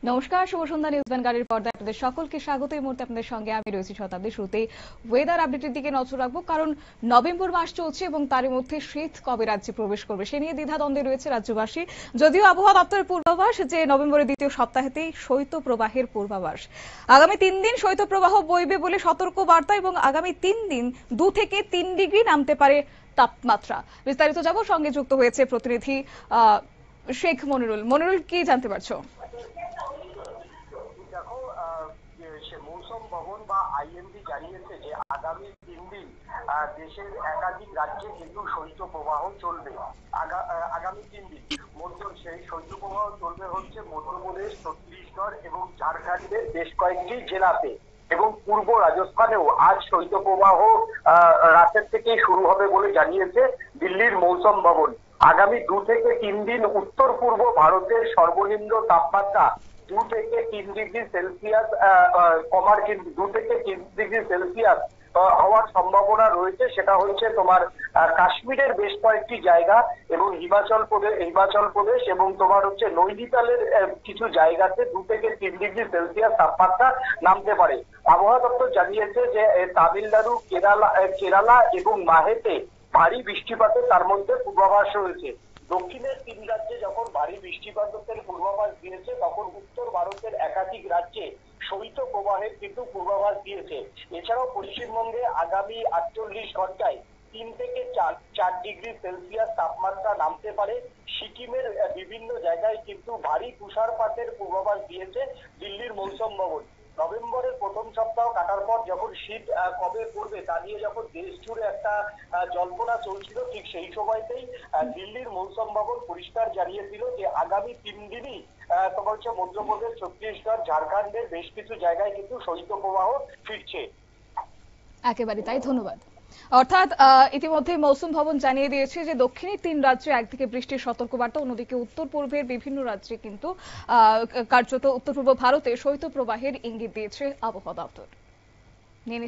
নমস্কার, শুভ সন্ধ্যা। নিউজ ভ্যানগার্ডের পর্দায় আপনাদের সকলকে স্বাগত। এই মুহূর্তে আপনাদের সঙ্গে আমি রয়েছি শতাব্দী। শুরুতেই ওয়েদার আপডেটের দিকে নজর রাখবো, কারণ নভেম্বর মাস চলছে এবং তারই মধ্যে শীত কবে রাজ্যে প্রবেশ করবে সে নিয়ে দ্বিধাদ্বন্দ্বে রয়েছে রাজ্যবাসী। যদিও আবহাওয়া দপ্তরের পূর্বাভাস যে নভেম্বরের দ্বিতীয় সপ্তাহেতেই শৈত্য প্রবাহের পূর্বাভাস। আগামী 3 দিন শৈত্য প্রবাহ বইবে বলে সতর্ক বার্তা, এবং আগামী 3 দিন 2 থেকে 3 ডিগ্রি নামতে পারে তাপমাত্রা। বিস্তারিত যাব, সঙ্গে যুক্ত হয়েছে প্রতিনিধি শেখ মনিরুল। মনিরুল, কি জানতে পারছো? দেখো, সে মৌসুম ভবন বা আইএমডি জানিয়েছে যে আগামী 3 দিন দেশের একাধিক রাজ্যে কিন্তু শৈত্য প্রবাহ চলবে। আগামী 3 দিন সেই শৈত্য প্রবাহ চলবে হচ্ছে মধ্যপ্রদেশ, ছত্তিশগড় এবং ঝাড়খণ্ডের বেশ কয়েকটি জেলাতে, এবং পূর্ব রাজস্থানেও আজ শৈত্য প্রবাহ রাতের থেকেই শুরু হবে বলে জানিয়েছে দিল্লির মৌসুম ভবন। আগামী 2 থেকে 3 দিন উত্তর পূর্ব ভারতের সর্বনিম্ন তাপমাত্রা 2 থেকে 3 ডিগ্রি সেলসিয়াস কমার, কিন্তু 2 থেকে 3 ডিগ্রি সেলসিয়াস হওয়ার সম্ভাবনা রয়েছে। সেটা হচ্ছে তোমার কাশ্মীরের বেশ কয়েকটি জায়গা এবং হিমাচল প্রদেশ এবং তোমার হচ্ছে নৈনিতালের কিছু জায়গাতে 2 থেকে 3 ডিগ্রি সেলসিয়াস তাপমাত্রা নামতে পারে। আবহাওয়া দপ্তর জানিয়েছে যে তামিলনাড়ু, কেরালা এবং মাহেতে ভারী বৃষ্টিপাতের তার মধ্যে পূর্বাভাস রয়েছে। দক্ষিণের 3 রাজ্যে যখন ভারী বৃষ্টিপাতের পূর্বাভাস দিয়েছে, তখন উত্তর ভারতের একাধিক রাজ্যে শৈত্য প্রবাহের কিন্তু পূর্বাভাস দিয়েছে। এছাড়াও পশ্চিমবঙ্গে আগামী 48 ঘন্টায় 3 থেকে 4 ডিগ্রি সেলসিয়াস তাপমাত্রা নামতে পারে। সিকিমের বিভিন্ন জায়গায় কিন্তু ভারী তুষারপাতের পূর্বাভাস দিয়েছে দিল্লির মৌসুম ভবন। নভেম্বরের প্রথম সপ্তাহ কাটার পর যখন শীত কবে পড়বে তা নিয়ে যখন দেশ জুড়ে একটা জল্পনা চলছিল, ঠিক সেই সময়তেই দিল্লির মৌসুম ভবন পরিষ্কার জানিয়েছিল যে আগামী 3 দিনই তোমার হচ্ছে মধ্যপ্রদেশ, ছত্তিশগড়, ঝাড়খণ্ডের বেশ কিছু জায়গায় কিন্তু শৈত্য প্রবাহ ফিরছে। একেবারে তাই, ধন্যবাদ। অর্থাৎ ইতিমধ্যে মৌসুম ভবন জানিয়ে দিয়েছে যে দক্ষিণের 3 রাজ্যে একদিকে বৃষ্টির সতর্কবার্তা, অন্যদিকে উত্তর পূর্বের বিভিন্ন রাজ্যে কিন্তু কার্যত উত্তর পূর্ব ভারতে শৈত্য প্রবাহের ইঙ্গিত দিয়েছে আবহাওয়া দপ্তর। নিয়ে